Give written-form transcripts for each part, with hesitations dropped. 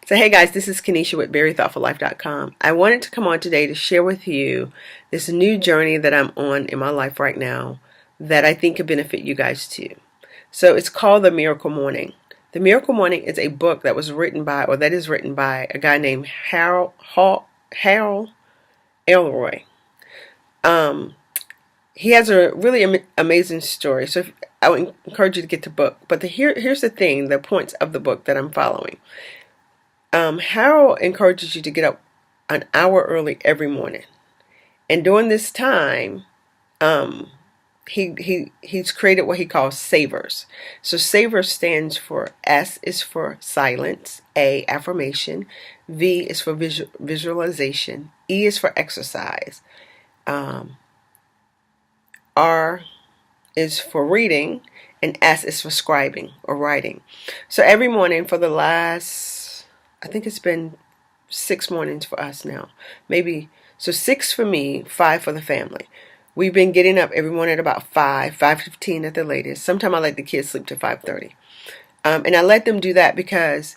So hey guys, this is Kenesha with VeryThoughtfulLife.com. I wanted to come on today to share with you this new journey that I'm on in my life right now that I think could benefit you guys too. So it's called The Miracle Morning. The Miracle Morning is a book that was written by, or that is written by, a guy named Hal Elrod. He has a really amazing story. So I would encourage you to get the book. But here's the thing, the points of the book that I'm following. Harold encourages you to get up an hour early every morning, and during this time, he's created what he calls savers. So savers stands for S is for silence, A, affirmation, V is for visualization, E is for exercise, R is for reading, and S is for scribing or writing. So every morning for the last, I think it's been 6 mornings for us now. Maybe, so 6 for me, 5 for the family. We've been getting up every morning at about 5:15 at the latest. Sometimes I let the kids sleep to 5:30. And I let them do that because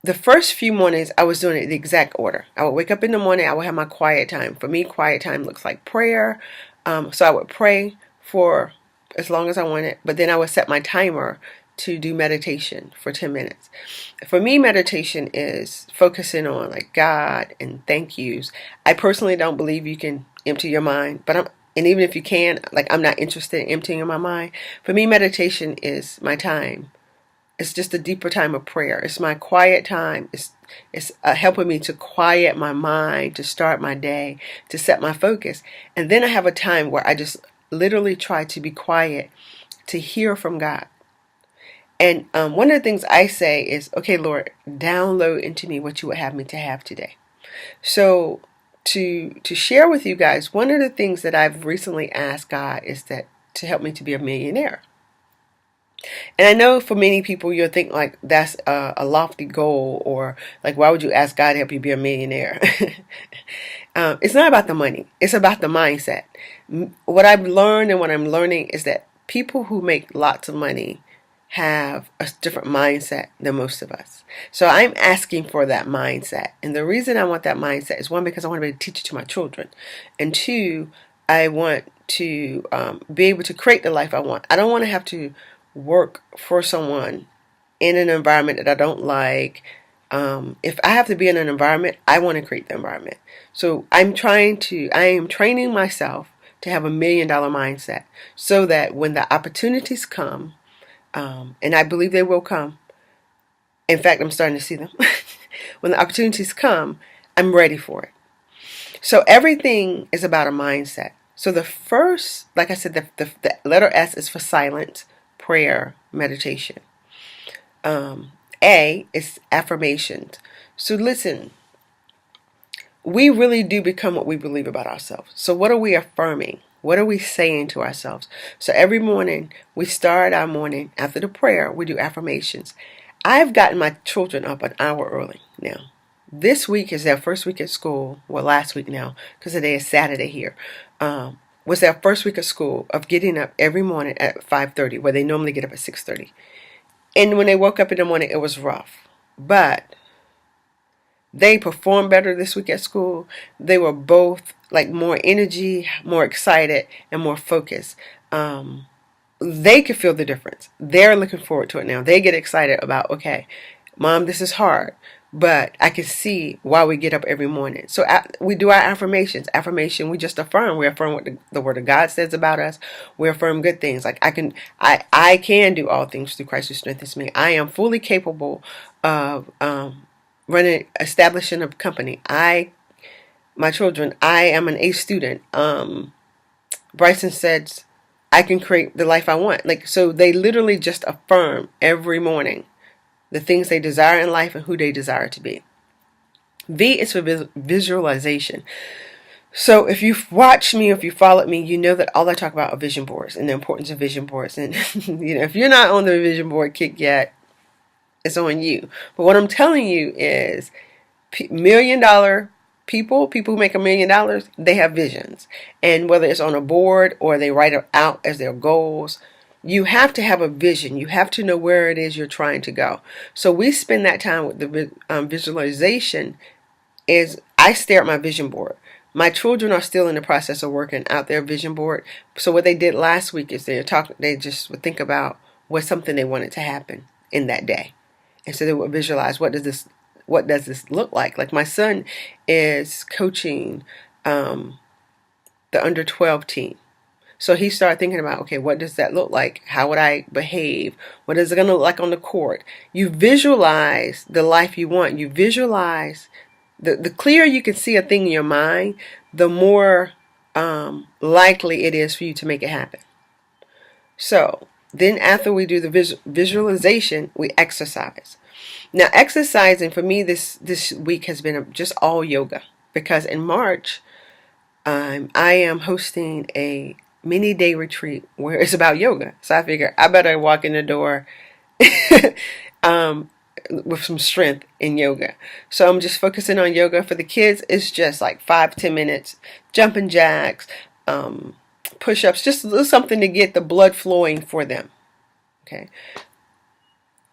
the first few mornings I was doing it the exact order. I would wake up in the morning, I would have my quiet time. For me, quiet time looks like prayer. So I would pray for as long as I wanted, but then I would set my timer to do meditation for 10 minutes. For me, meditation is focusing on like God and thank yous. I personally don't believe you can empty your mind, and even if you can, like, I'm not interested in emptying my mind. For me, meditation is my time. It's just a deeper time of prayer. It's my quiet time. It's helping me to quiet my mind, to start my day, to set my focus. And then I have a time where I just literally try to be quiet, to hear from God. And one of the things I say is, okay, Lord, download into me what you would have me to have today. So to share with you guys, one of the things that I've recently asked God is that to help me to be a millionaire. And I know for many people, you'll think like that's a lofty goal, or like, why would you ask God to help you be a millionaire? It's not about the money. It's about the mindset. What I've learned and what I'm learning is that people who make lots of money have a different mindset than most of us. So I'm asking for that mindset. And the reason I want that mindset is, one, because I want to be able to teach it to my children. And two, I want to be able to create the life I want. I don't want to have to work for someone in an environment that I don't like. If I have to be in an environment, I want to create the environment. So I am training myself to have $1 million mindset, so that when the opportunities come, and I believe they will come. In fact, I'm starting to see them. When the opportunities come, I'm ready for it. So everything is about a mindset. So the first, like I said, the letter S is for silence, prayer, meditation. A is affirmations. So listen, we really do become what we believe about ourselves. So what are we affirming? What are we saying to ourselves? So every morning, we start our morning, after the prayer, we do affirmations. I've gotten my children up an hour early now. This week is their first week at school. Well, last week now, because today is Saturday here. Was their first week of school of getting up every morning at 5:30, where they normally get up at 6:30. And when they woke up in the morning, it was rough. But they performed better this week at school. They were both like more energy, more excited, and more focused. They could feel the difference. They're looking forward to it now. They get excited about, okay, Mom, this is hard, but I can see why we get up every morning. So we do our affirmations. Affirmation, we just affirm. We affirm what the Word of God says about us. We affirm good things. Like I can do all things through Christ who strengthens me. I am fully capable of establishing a company. My children, I am an A student. Bryson says, I can create the life I want. Like, so they literally just affirm every morning the things they desire in life and who they desire to be. V is for visualization. So if you've watched me, or if you followed me, you know that all I talk about are vision boards and the importance of vision boards. And if you're not on the vision board kick yet, it's on you. But what I'm telling you is, $1 million people who make $1 million, they have visions. And whether it's on a board or they write it out as their goals, you have to have a vision. You have to know where it is you're trying to go. So we spend that time with the visualization. Is I stare at my vision board. My children are still in the process of working out their vision board. So what they did last week is they just would think about what's something they wanted to happen in that day. And so they would visualize, what does this look like? Like my son is coaching the under 12 team. So he started thinking about, okay, what does that look like? How would I behave? What is it going to look like on the court? You visualize the life you want. You visualize, the clearer you can see a thing in your mind, the more likely it is for you to make it happen. So then after we do the visualization, we exercise. Now exercising for me this week has been just all yoga, because in March I am hosting a mini day retreat where it's about yoga. So I figure I better walk in the door with some strength in yoga. So I'm just focusing on yoga. For the kids, it's just like 5-10 minutes, jumping jacks, push-ups, just a little something to get the blood flowing for them. Okay.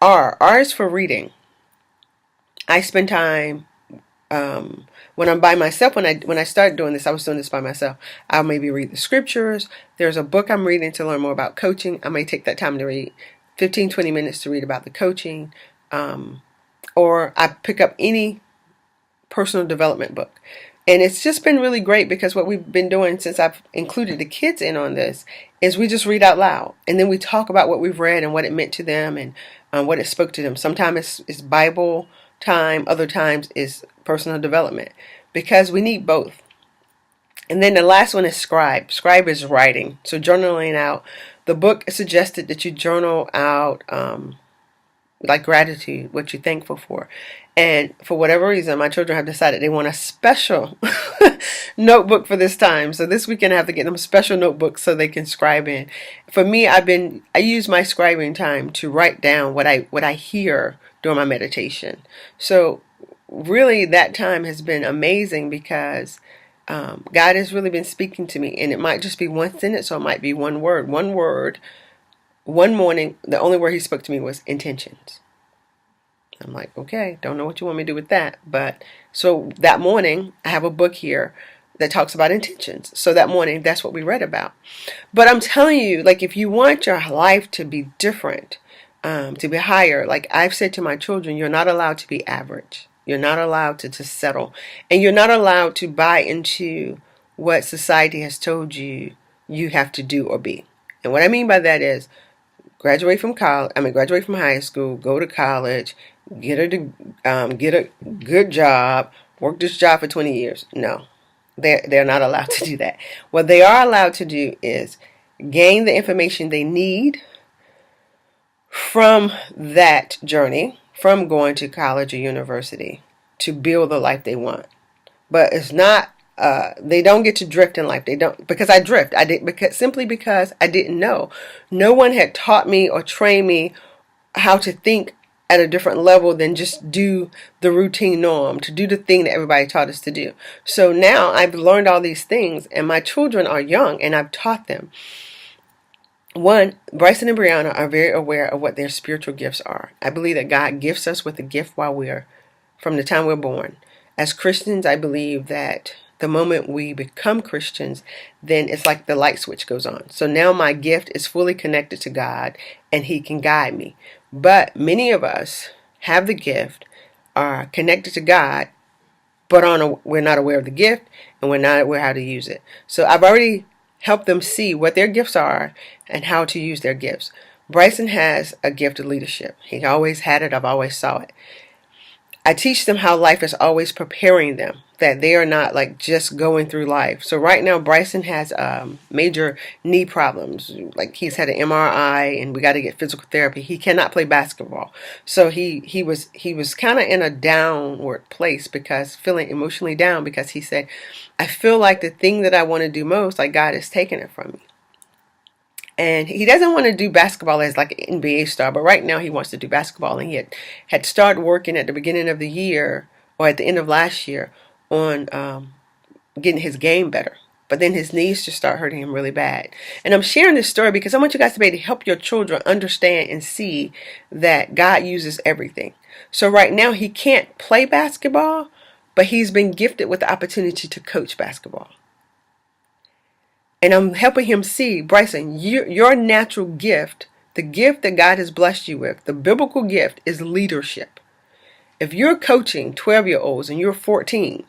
R is for reading. I spend time when I'm by myself. When I started doing this, I was doing this by myself. I'll maybe read the scriptures. There's a book I'm reading to learn more about coaching. I may take that time to read 15-20 minutes to read about the coaching. Or I pick up any personal development book. And it's just been really great, because what we've been doing since I've included the kids in on this is we just read out loud. And then we talk about what we've read and what it meant to them, and what it spoke to them. Sometimes it's Bible time. Other times is personal development, because we need both. And then the last one is scribe. Scribe is writing. So journaling out. The book suggested that you journal out like gratitude, what you're thankful for. And for whatever reason, my children have decided they want a special notebook for this time. So this weekend I have to get them a special notebook so they can scribe in. For me, I use my scribing time to write down what I hear during my meditation. So really that time has been amazing, because God has really been speaking to me, and it might just be one sentence, or it might be one word. One morning, the only word he spoke to me was intentions. I'm like, okay, don't know what you want me to do with that. But so that morning, I have a book here that talks about intentions. So that morning, that's what we read about. But I'm telling you, like, if you want your life to be different, to be higher, like I've said to my children, you're not allowed to be average. You're not allowed to settle. And you're not allowed to buy into what society has told you you have to do or be. And what I mean by that is, graduate from high school, go to college, get a good job, work this job for 20 years. No, they're not allowed to do that. What they are allowed to do is gain the information they need from that journey, from going to college or university, to build the life they want. But it's not. They don't get to drift in life. They don't, because I drift. Simply because I didn't know. No one had taught me or trained me how to think at a different level than just do the routine norm, to do the thing that everybody taught us to do. So now I've learned all these things, and my children are young, and I've taught them. One, Bryson and Brianna are very aware of what their spiritual gifts are. I believe that God gifts us with a gift from the time we're born. As Christians, I believe that the moment we become Christians, then it's like the light switch goes on. So now my gift is fully connected to God, and He can guide me. But many of us have the gift, are connected to God, but we're not aware of the gift, and we're not aware how to use it. So I've already helped them see what their gifts are and how to use their gifts. Bryson has a gift of leadership. He always had it. I've always saw it. I teach them how life is always preparing them, that they are not like just going through life. So right now, Bryson has major knee problems. Like he's had an MRI, and we got to get physical therapy. He cannot play basketball. So he was kind of in a downward place, because feeling emotionally down, because he said, I feel like the thing that I want to do most, like God has taken it from me. And he doesn't want to do basketball as like an NBA star, but right now he wants to do basketball. And he had started working at the beginning of the year, or at the end of last year, on getting his game better. But then his knees just start hurting him really bad. And I'm sharing this story because I want you guys to be able to help your children understand and see that God uses everything. So right now he can't play basketball, but he's been gifted with the opportunity to coach basketball. And I'm helping him see, Bryson, your natural gift, the gift that God has blessed you with, the biblical gift is leadership. If you're coaching 12-year-olds and you're 14,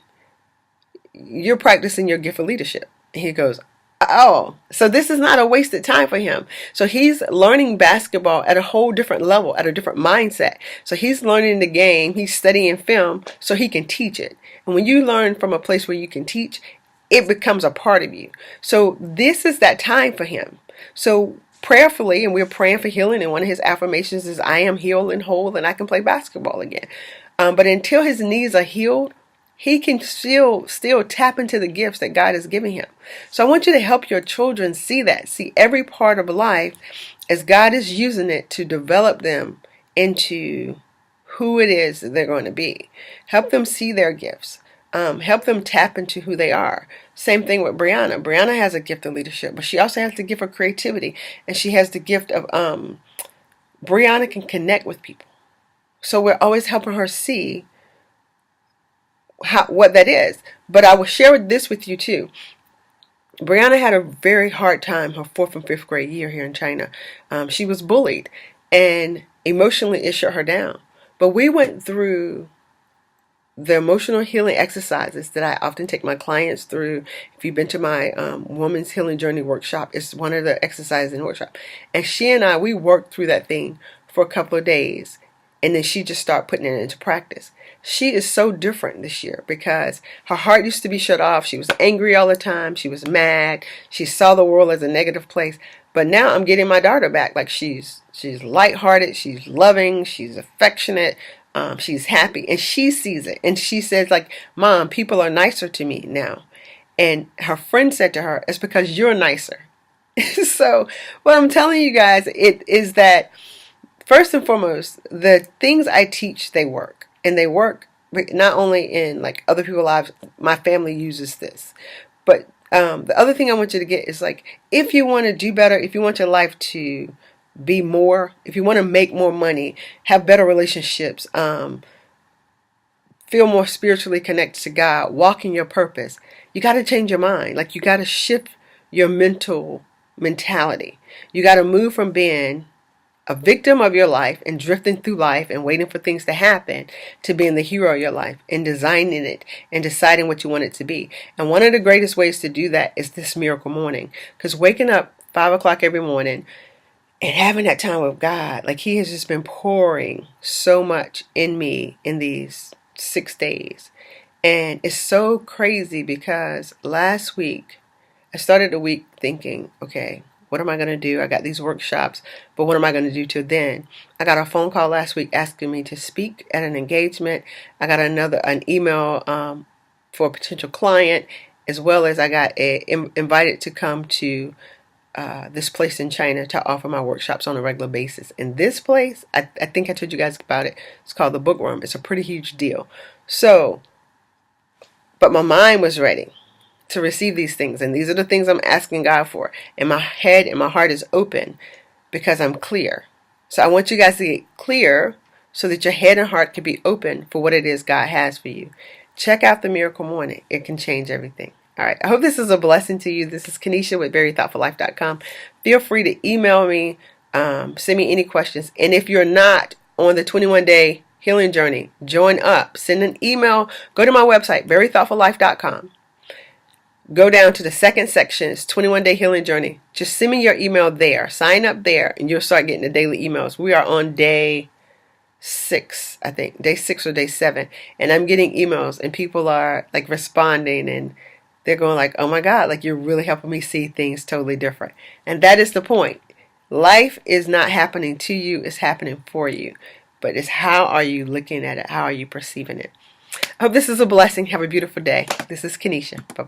you're practicing your gift of leadership. And he goes, oh, so this is not a wasted time for him. So he's learning basketball at a whole different level, at a different mindset. So he's learning the game, he's studying film so he can teach it. And when you learn from a place where you can teach, it becomes a part of you. So this is that time for him. So prayerfully, and we're praying for healing, and one of his affirmations is, I am healed and whole and I can play basketball again. But until his knees are healed, he can still tap into the gifts that God has given him. So I want you to help your children see that. See every part of life as God is using it to develop them into who it is that they're going to be. Help them see their gifts. Help them tap into who they are. Same thing with Brianna. Brianna has a gift of leadership, but she also has the gift of creativity. And she has the gift of, Brianna can connect with people. So we're always helping her see what that is. But I will share this with you too. Brianna had a very hard time her 4th and 5th grade year here in China. She was bullied, and emotionally it shut her down. But we went through the emotional healing exercises that I often take my clients through. If you've been to my Woman's Healing Journey workshop, it's one of the exercises in the workshop. And she and I, we worked through that thing for a couple of days. And then she just started putting it into practice. She is so different this year because her heart used to be shut off. She was angry all the time. She was mad. She saw the world as a negative place. But now I'm getting my daughter back. Like she's lighthearted. She's loving. She's affectionate. She's happy. And she sees it. And she says, like, Mom, people are nicer to me now. And her friend said to her, it's because you're nicer. So what I'm telling you guys, it is that first and foremost, the things I teach, they work. And they work not only in like other people's lives, my family uses this. But the other thing I want you to get is like, if you want to do better, if you want your life to be more, if you want to make more money, have better relationships, feel more spiritually connected to God, walk in your purpose, you got to change your mind. Like you got to shift your mentality. You got to move from being a victim of your life and drifting through life and waiting for things to happen to being the hero of your life and designing it and deciding what you want it to be. And one of the greatest ways to do that is this miracle morning. Because waking up 5 o'clock every morning and having that time with God, like he has just been pouring so much in me in these 6 days. And it's so crazy because last week I started the week thinking, okay, what am I going to do? I got these workshops, but what am I going to do till then? I got a phone call last week asking me to speak at an engagement. I got an email for a potential client, as well as I got invited to come to this place in China to offer my workshops on a regular basis. And this place, I think I told you guys about it. It's called the Book Room. It's a pretty huge deal. So, but my mind was ready to receive these things. And these are the things I'm asking God for. And my head and my heart is open because I'm clear. So I want you guys to get clear so that your head and heart can be open for what it is God has for you. Check out the Miracle Morning. It can change everything. All right. I hope this is a blessing to you. This is Kenesha with verythoughtfullife.com. Feel free to email me, send me any questions. And if you're not on the 21-day healing journey, join up. Send an email. Go to my website, verythoughtfullife.com. Go down to the second section. It's 21-day healing journey. Just send me your email there. Sign up there, and you'll start getting the daily emails. We are on day 6, I think. Day 6 or day 7. And I'm getting emails, and people are like responding, and they're going like, oh my God, like you're really helping me see things totally different. And that is the point. Life is not happening to you. It's happening for you. But it's how are you looking at it? How are you perceiving it? I hope this is a blessing. Have a beautiful day. This is Kenesha. Bye.